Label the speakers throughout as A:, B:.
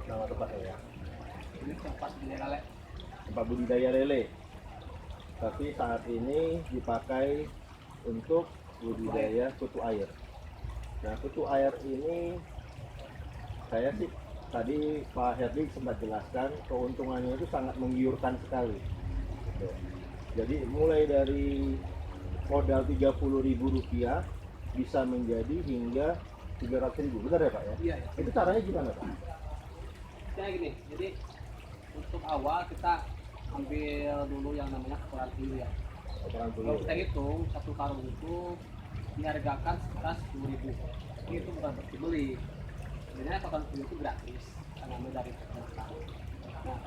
A: nama tempatnya ya.
B: Ini tempat budidaya lele.
A: Tempat budidaya lele. Tapi saat ini dipakai untuk budidaya kutu air. Nah, kutu air ini saya sih tadi Pak Herdi sempat jelaskan keuntungannya itu sangat menggiurkan sekali. Gitu. Jadi mulai dari modal Rp30.000 bisa menjadi hingga Rp300.000, benar ya Pak ya?
B: Iya, ya.
A: Itu caranya gimana Pak?
B: Kayak gini, jadi untuk awal kita ambil dulu yang namanya kotoran dulu ya.
A: Kotoran
B: Kalau
A: tuyul.
B: kita hitung satu karung itu dihargakan sekitar 10.000. Itu bukan berarti beli. Sebenarnya kotoran tuyul itu gratis, karena ambil dari peternakan. Nah,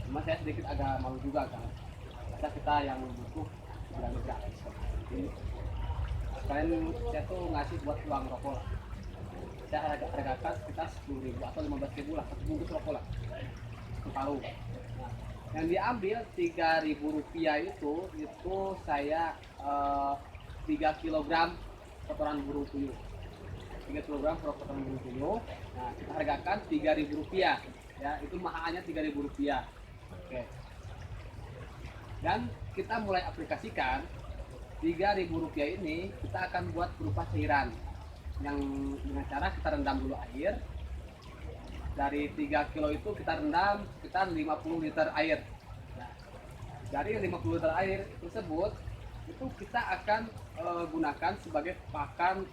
B: cuma saya sedikit agak malu juga kan. Kita yang butuh bilang gratis. Jadi, sekalian saya tuh ngasih buat uang rokok lah. Saya hargakan sekitar 10.000 atau 15.000 lah, satu bungkus rokok lah, satu karung. Nah, yang diambil Rp3.000 itu saya 3 kg kotoran burung puyuh. 3 kg kotoran burung puyuh. Nah, kita hargakan Rp3.000 ya, itu mahalnya Rp3.000. Oke. Dan kita mulai aplikasikan Rp3.000 ini kita akan buat berupa cairan yang dengan cara kita rendam dulu air. Dari 3 kilo itu kita rendam sekitar 50 liter air. Nah, dari 50 liter air tersebut itu kita akan gunakan sebagai pakan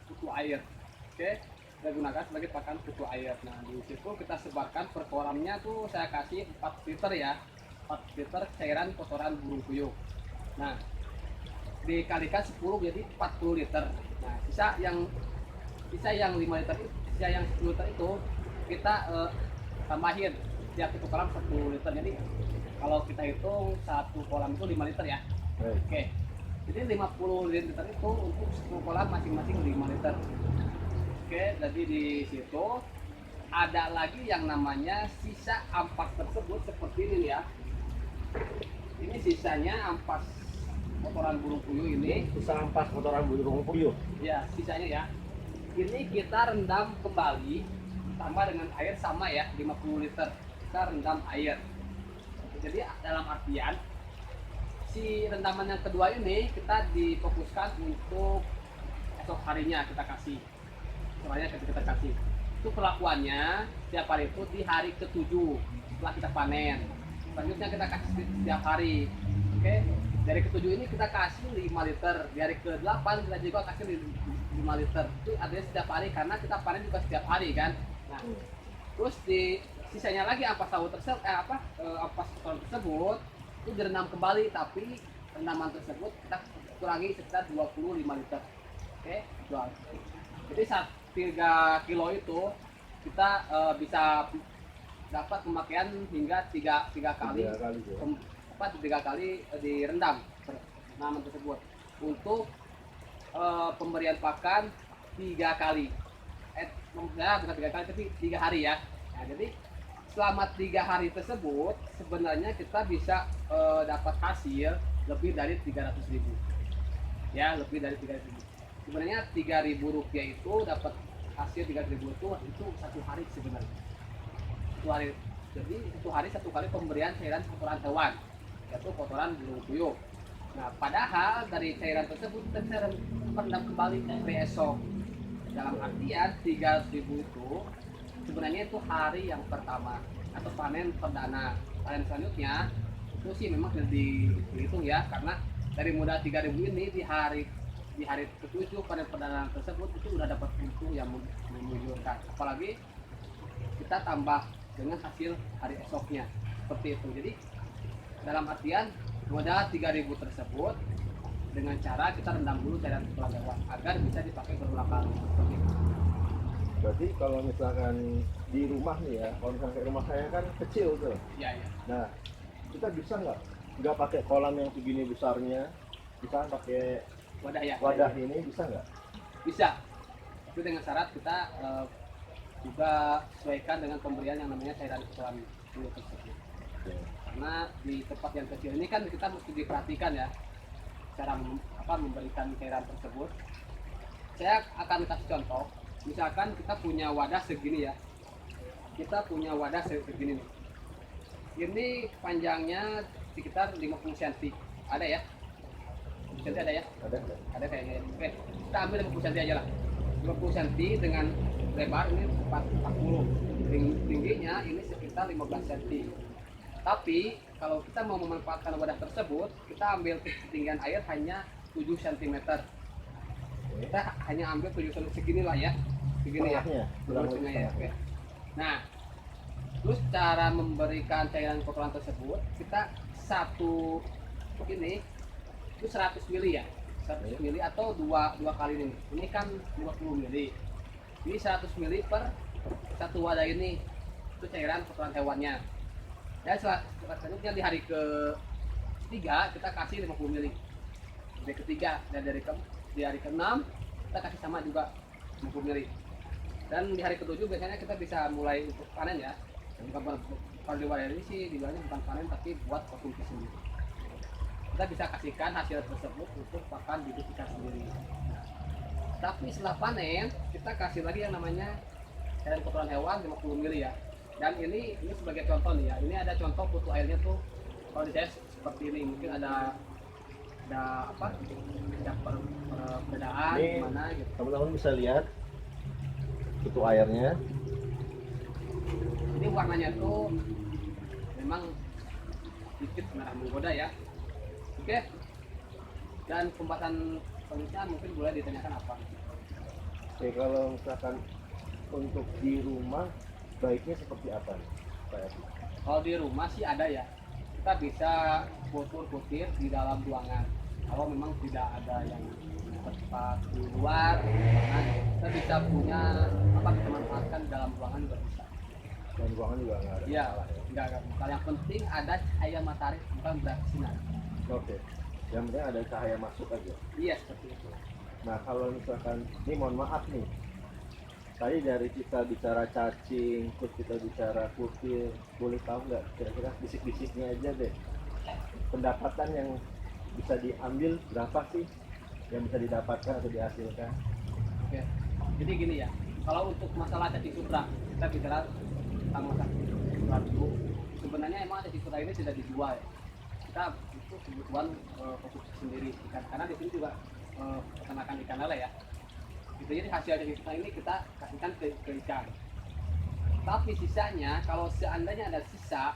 B: kutu air. Oke, kita gunakan sebagai pakan kutu air. Nah, di situ kita sebarkan per kolamnya tuh saya kasih 4 liter ya, 4 liter cairan kotoran burung puyuh. Nah, dikalikan 10 jadi 40 liter. Nah, sisa yang 5 liter itu, sisa yang 10 liter itu kita tambahin setiap satu kolam 1 liter. Jadi kalau kita hitung satu kolam itu 5 liter ya.
A: Baik.
B: Oke. Jadi 50 liter itu untuk 10 kolam masing-masing 5 liter. Oke, jadi di situ ada lagi yang namanya sisa ampas tersebut seperti ini ya. Ini sisanya ampas kotoran burung puyuh ini.
A: Sisa ampas kotoran burung puyuh.
B: Ya, sisanya ya. Ini kita rendam kembali tambah dengan air sama ya, 50 liter. Kita rendam air. Jadi dalam artian si rendaman yang kedua ini kita difokuskan untuk esok harinya kita kasih. Soalnya kita kasih. Itu perlakuannya setiap hari itu di hari ke-7 setelah kita panen. Selanjutnya kita kasih setiap hari. Oke. Dari ke-7 ini kita kasih 5 liter. Di hari ke-8 kita juga kasih 5 liter. Itu artinya setiap hari karena kita panen juga setiap hari kan. Nah, terus di sisanya lagi ampas tahu tersebut ampas kotoran tersebut itu direndam kembali, tapi rendaman tersebut kita kurangi sekitar 25 liter. Oke, jual. Jadi 3 kilo itu kita bisa dapat pemakaian hingga 3 kali, 3 kali direndam rendaman tersebut untuk pemberian pakan 3 kali. Ya, bukan 3 kali tapi 3 hari ya. Nah, jadi selama 3 hari tersebut sebenarnya kita bisa dapat hasil lebih dari 300.000 ya, lebih dari 300.000. Sebenarnya Rp3.000 itu dapat hasil 3.000 itu satu hari sebenarnya, satu hari. Jadi satu kali pemberian cairan kotoran hewan, yaitu kotoran burung puyuh. Nah, padahal dari cairan tersebut kita rendam kembali esok. Dalam artian 300.000 itu sebenarnya itu hari yang pertama atau panen perdana. Panen selanjutnya itu sih memang sudah dihitung ya, karena dari modal 3.000 ini di hari ke-7 panen perdana tersebut itu sudah dapat untung yang menggiurkan. Apalagi kita tambah dengan hasil hari esoknya seperti itu. Jadi dalam artian modal 3.000 tersebut dengan cara kita rendam dulu cairan kotoran hewan agar bisa dipakai berulang kali.
A: Berarti kalau misalkan di rumah nih ya, kalau misalkan kayak rumah saya kan kecil tuh.
B: Iya, iya.
A: Nah, kita bisa nggak pakai kolam yang segini besarnya, bisa pakai
B: Wadah ya.
A: wadah ini, bisa nggak?
B: Bisa. Tapi dengan syarat kita juga sesuaikan dengan pemberian yang namanya cairan kotoran puyuh tersebut. Karena di tempat yang kecil ini kan kita mesti diperhatikan ya cara memberikan cairan tersebut. Saya akan kasih contoh. Misalkan kita punya wadah segini ya, kita punya wadah segini nih. Ini panjangnya sekitar 50 cm. Ada ya? Cm ada ya? Ada kayaknya. Oke, kita ambil 50 cm aja lah. 50 cm dengan lebar ini 40. Tingginya ini sekitar 15 cm. Tapi kalau kita mau memanfaatkan wadah tersebut, kita ambil ketinggian air hanya 7 cm. Kita hanya ambil 7 cm segini lah ya. Segini ya. Setengah ya. Oke. Nah, terus cara memberikan cairan kotoran tersebut, kita satu ini itu 100 mili ya. 100 mili atau dua kali ini. Ini kan 50 mili. Ini 100 mili per satu wadah ini. Itu cairan kotoran hewannya. Ya, selanjutnya di hari ketiga kita kasih 50 mili. Hari ketiga dan di hari ke-6 kita kasih sama juga 50 mili. Dan di hari ke-7 biasanya kita bisa mulai untuk panen ya. Kalau di wadah ini sih dibilangnya bukan panen tapi buat konsumsi sendiri. Kita bisa kasihkan hasil tersebut untuk pakan bibit ikan sendiri. Nah, tapi setelah panen kita kasih lagi yang namanya cairan kotoran hewan 50 mili ya. Dan ini sebagai contoh nih ya. Ini ada contoh putu airnya tuh kalau di saya seperti ini. Mungkin ada apa? Ada perbedaan gimana gitu.
A: Teman-teman bisa lihat putu airnya.
B: Ini warnanya tuh memang sedikit merah menggoda ya. Oke. Dan pembahasan selanjutnya mungkin boleh ditanyakan apa?
A: Oke, kalau misalkan untuk di rumah baiknya seperti apa Pak Edi?
B: Kalau di rumah sih ada ya. Kita bisa kutir di dalam ruangan. Kalau memang tidak ada yang tempat di luar ruangan, kita bisa punya apa kita manfaatkan di dalam ruangan juga bisa.
A: Dan ruangan juga nggak ada
B: Iya,
A: masalah ya?
B: nggak ada masalah. Yang penting ada cahaya matahari bukan bersinar.
A: Oke, yang penting ada cahaya masuk aja.
B: Iya seperti itu.
A: Nah kalau misalkan, ini mohon maaf nih, tadi dari kita bicara cacing, terus kita bicara kutil, boleh tahu nggak kira-kira bisik-bisiknya aja deh, pendapatan yang bisa diambil berapa sih, yang bisa didapatkan atau dihasilkan?
B: Oke. Jadi gini ya, kalau untuk masalah cacing sutra, kita bicara tentang masalah cacing sutra dulu. Sebenarnya emang cacing sutra ini tidak dijual ya. Kita itu kebutuhan konsumsi sendiri ikan, karena di sini juga peternakan ikan lele ya. Gitu, jadi hasil dari kita ini kita kasihkan ke ikan. Tapi sisanya kalau seandainya ada sisa,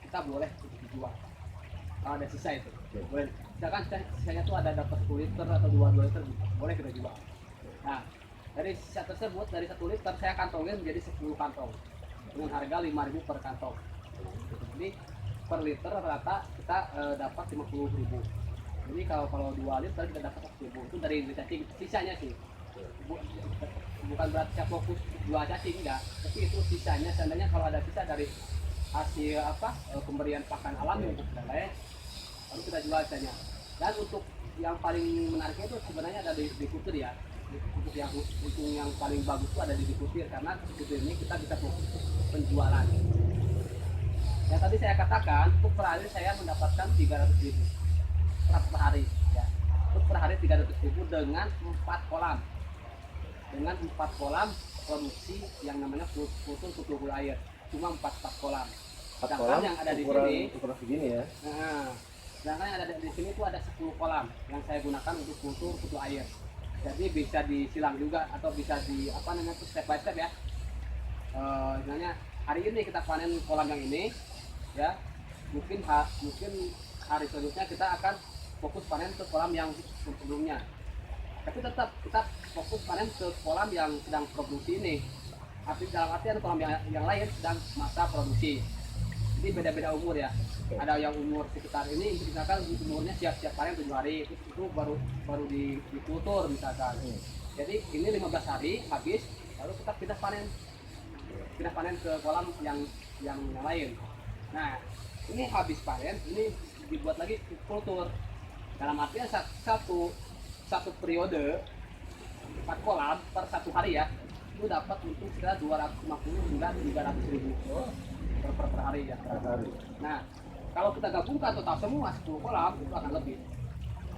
B: kita boleh untuk dijual. Kalau ada sisa itu, boleh. Misalkan sisanya tuh ada dapat 1 liter atau 2 liter, boleh kita jual. Nah, dari sisa tersebut, dari 1 liter saya kantongin menjadi 10 kantong dengan harga 5.000 per kantong. Jadi per liter rata-rata kita dapat 50.000. Jadi kalau 2 liter kita dapat 1.000. Itu dari cacing sisanya sih. Bukan berarti saya fokus jual cacing enggak, tapi itu sisanya. Seandainya kalau ada sisa dari hasil pemberian pakan alami untuk lele, lalu kita jual sisanya. Dan untuk yang paling menariknya itu sebenarnya ada di kutir ya. Untuk yang paling bagus itu ada di kutir, karena di kutir ini kita bisa fokus penjualan. Yang tadi saya katakan, untuk per hari saya mendapatkan 300.000 per hari ya. Untuk per hari 300.000 dengan 4 kolam. Dengan 4 kolam produksi yang namanya putu air. Cuma 4 kolam.
A: 4 kolam
B: yang ada di
A: ukuran,
B: sini,
A: ukuran segini ya.
B: nah, sedangkan yang ada di sini itu ada 10 kolam yang saya gunakan untuk putu air. Jadi bisa disilang juga atau bisa step by step ya. Misalnya hari ini kita panen kolam yang ini ya. Mungkin hari selanjutnya kita akan fokus panen ke kolam yang sebelumnya. Tapi tetap kita fokus panen ke kolam yang sedang produksi ini. Dalam artian kolam yang lain sedang masa produksi. Jadi beda-beda umur ya. Ada yang umur sekitar ini, misalkan umurnya siap-siap panen 7 hari, itu baru dikultur misalkan. Jadi ini 15 hari habis, lalu kita panen ke kolam yang lain. Nah, ini habis panen, ini dibuat lagi kultur. Dalam artian satu periode 4 kolam per 1 hari ya, itu dapat untung sekitar 250 hingga 300.000 per hari ya. Nah, kalau kita gabungkan total semua 10 kolam itu akan lebih.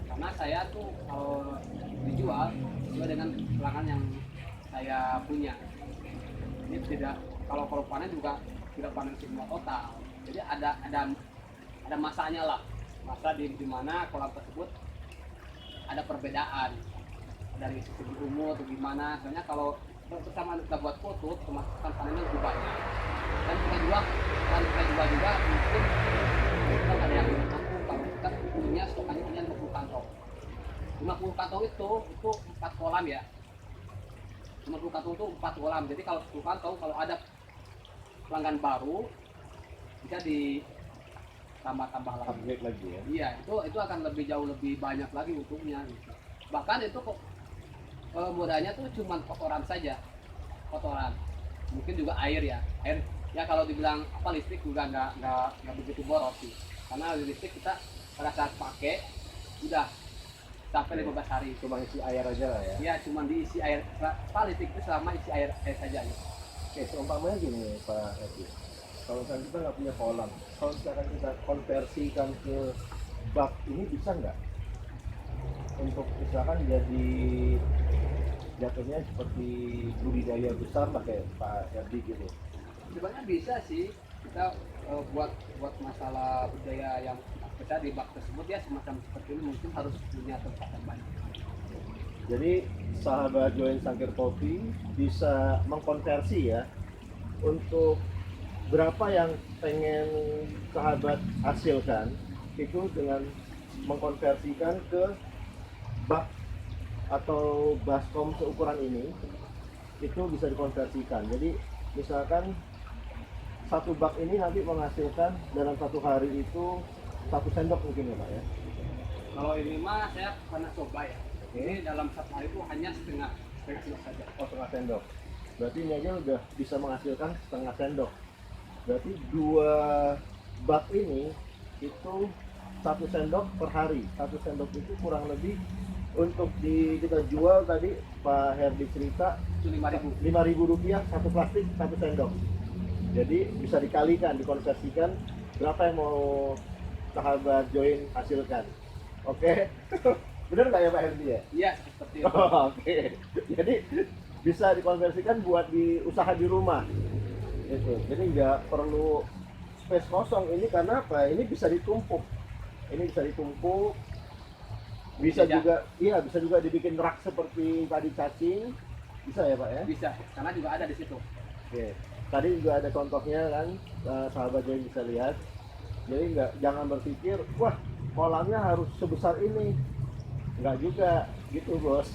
B: Karena saya tuh kalau dijual sesuai dengan pelanggan yang saya punya. Ini tidak kalau panen juga tidak panen semua total. Jadi ada masanya lah, masa di mana kolam tersebut ada perbedaan dari segi umur atau gimana. Soalnya kalau bersama kita buat foto, kemasukan panennya lebih banyak. Dan kita jual juga mungkin kita ada yang mampu kalau kita punya stokannya hanya 50 kantong. 50 kantong itu 4 kolam ya. 50 kantong itu 4 kolam. Jadi kalau 10 kantong kalau ada pelanggan baru bisa ditambah lagi.
A: Upgrade lagi ya.
B: Iya, itu akan lebih jauh lebih banyak lagi untungnya gitu. Bahkan itu kok modalnya tuh cuma kotoran saja. Kotoran. Mungkin juga air ya. Air ya kalau dibilang apa listrik juga nggak begitu boros sih. Karena listrik kita pada saat pakai udah sampai 15 hari.
A: Cuma isi air aja lah ya.
B: Iya, cuma diisi air. Apa listrik itu selama isi air saja ya.
A: Oke, seumpamanya gini Pak Edi. Kalau misalnya kita nggak punya kolam, kalau misalkan kita konversikan ke bak ini bisa nggak? Untuk misalkan jadi jatuhnya seperti budidaya besar lah kayak Pak Edi gitu.
B: Sebenarnya bisa sih kita buat masalah budaya yang kita di bak tersebut ya semacam seperti ini mungkin harus punya tempat yang banyak.
A: Jadi sahabat Join Sangkir Kopi bisa mengkonversi ya untuk berapa yang pengen sahabat hasilkan itu dengan mengkonversikan ke bak atau baskom seukuran ini itu bisa dikonversikan. Jadi misalkan satu bak ini nanti menghasilkan dalam satu hari itu 1 sendok mungkin ya Pak ya.
B: Kalau ini mah saya pernah coba ya.
A: Oke.
B: Ini dalam satu hari itu hanya setengah kilo saja.
A: Oh, setengah sendok. Berarti ini aja udah bisa menghasilkan setengah sendok. Berarti 2 bak ini itu 1 sendok per hari. 1 sendok itu kurang lebih untuk kita jual tadi Pak Herdi cerita
B: Itu 5.000.
A: Rp5.000 satu plastik 1 sendok. Jadi bisa dikalikan, dikonversikan berapa yang mau sahabat Join hasilkan. Oke. Benar nggak ya Pak Herdi ya?
B: Iya, seperti itu.
A: Oke. Jadi bisa dikonversikan buat di usaha di rumah. Itu. Jadi nggak perlu space kosong ini karena apa? Ini bisa ditumpuk. Ini bisa ditumpuk. Bisa
B: Bisa.
A: juga dibikin rak seperti tadi cacing. Bisa ya Pak ya?
B: Bisa, karena juga ada di situ.
A: Oke. Tadi juga ada contohnya kan, sahabat Join bisa lihat. Jadi jangan berpikir, wah kolamnya harus sebesar ini. Enggak juga, gitu bos.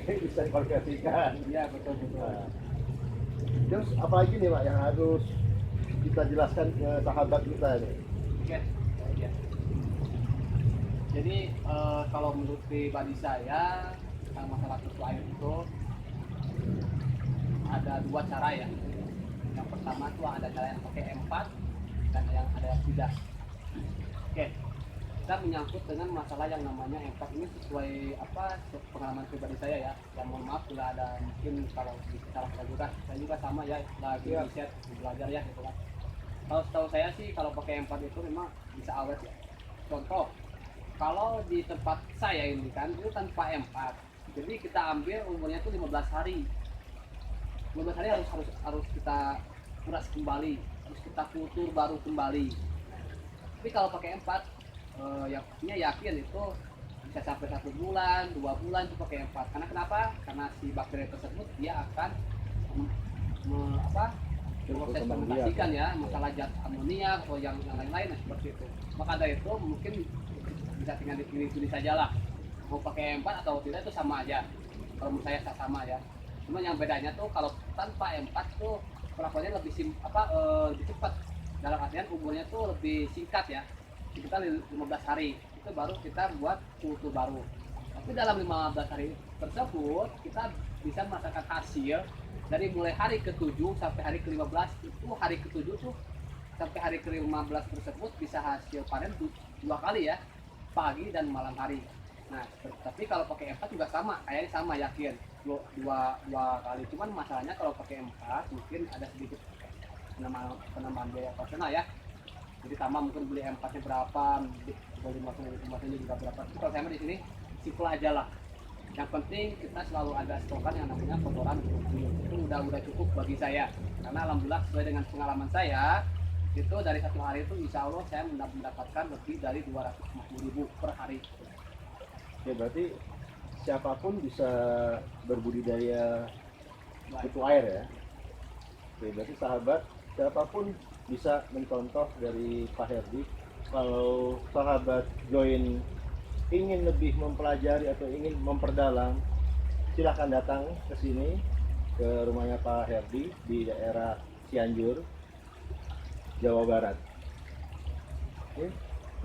A: Ini bisa dikonversikan.
B: Iya, betul.
A: Nah, terus apalagi nih Pak yang harus kita jelaskan ke sahabat kita nih?
B: Oke, ya. Jadi kalau menurut pribadi saya tentang masalah tutu air itu ada 2 cara ya. Yang pertama itu ada cara yang pakai M4 dan ada yang tidak. Oke, kita menyangkut dengan masalah yang namanya M4 ini sesuai pengalaman pribadi saya ya. Yang mohon maaf bila ada mungkin kalau salah saya juga sama ya lagi riset belajar ya gitu kan. Kalau setahu saya sih kalau pakai M4 itu memang bisa awet ya. Contoh, kalau di tempat saya ini kan itu tanpa M4. Jadi kita ambil umurnya itu 15 hari. 15 hari harus kita kuras kembali, harus kita kultur baru kembali. Tapi kalau pakai M4 yang punya yakin itu bisa sampai 1 bulan, 2 bulan itu pakai M4. Karena kenapa? Karena si bakteri tersebut dia akan proses fermentasikan ya, masalah zat amonia atau yang lain-lain seperti itu. Maka dari itu mungkin bisa tinggal dipilih saja lah mau pakai M4 atau tidak itu sama aja. Kalau menurut saya sama ya. Cuma yang bedanya tuh kalau tanpa M4 tuh perakuannya lebih lebih cepat. Dalam artian umurnya tuh lebih singkat ya. Kita 15 hari itu baru kita buat kultur baru. Tapi dalam 15 hari tersebut kita bisa merasakan hasil dari mulai hari ke-7 sampai hari ke-15. Itu hari ke-7 tuh sampai hari ke-15 tersebut bisa hasil panen 2 kali ya, pagi dan malam hari. Nah, tapi kalau pakai M4 juga sama, kayaknya sama yakin dua kali. Cuman masalahnya kalau pakai M4 mungkin ada sedikit penambahan biaya operasional ya. Jadi sama mungkin beli M4-nya berapa, beli masanya juga berapa. Tapi kalau saya di sini simpel aja lah. Yang penting kita selalu ada stokan yang namanya kotoran itu udah cukup bagi saya. karena alhamdulillah sesuai dengan pengalaman saya itu dari satu hari itu insya Allah saya mendapatkan lebih dari 250.000 per hari.
A: Oke, berarti siapapun bisa berbudidaya
B: Baik.
A: kutu air ya. Oke, berarti sahabat siapapun bisa mencontoh dari Pak Herdi. Kalau sahabat join ingin lebih mempelajari atau ingin memperdalam, silahkan datang ke sini ke rumahnya Pak Herdi di daerah Cianjur, Jawa Barat. Oke,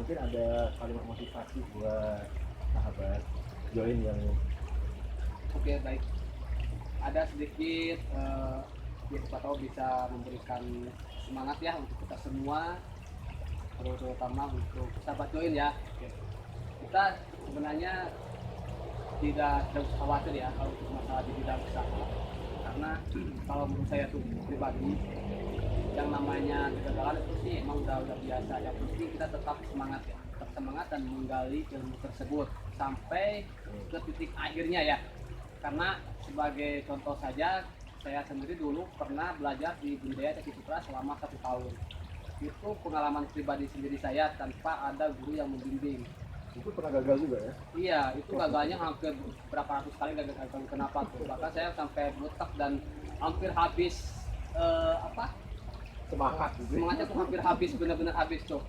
A: mungkin ada kalimat motivasi buat sahabat join yang
B: Oke, baik. Ada sedikit ya siapa tahu bisa memberikan semangat ya untuk kita semua, terutama untuk sahabat join ya. Oke. Kita sebenarnya tidak usah khawatir ya kalau untuk masalah di bidang usaha, karena kalau menurut saya tuh pribadi yang namanya kegagalan itu sih emang udah biasa. Yang penting kita tetap semangat ya, tetap semangat dan menggali ilmu tersebut sampai ke titik akhirnya ya. Karena sebagai contoh saja, saya sendiri dulu pernah belajar di budidaya Caki Putra selama 1 tahun. Itu pengalaman pribadi sendiri saya tanpa ada guru yang membimbing.
A: itu pernah gagal juga ya.
B: Iya, itu gagalnya hampir berapa ratus kali gagal. Kenapa tuh? Bahkan saya sampai butek dan hampir habis
A: Semangat gitu.
B: semangatnya tuh hampir habis, benar-benar habis tuh.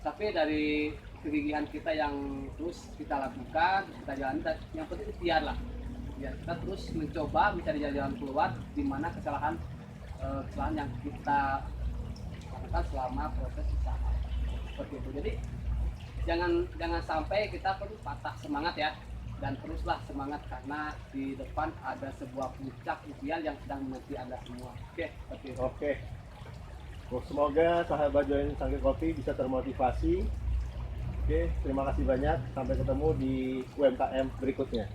B: Tapi dari kegigihan kita yang terus kita lakukan, terus kita jalani, yang penting ikhtiar lah. Ya, kita terus mencoba mencari jalan keluar di mana kesalahan yang kita lakukan selama proses usaha. Seperti itu. Jadi jangan sampai kita perlu patah semangat ya, dan teruslah semangat karena di depan ada sebuah puncak impian yang sedang menanti Anda semua. Oke, seperti itu.
A: Oke. Semoga sahabat join Cangkir Kopi bisa termotivasi. Oke, terima kasih banyak. Sampai ketemu di UMKM berikutnya.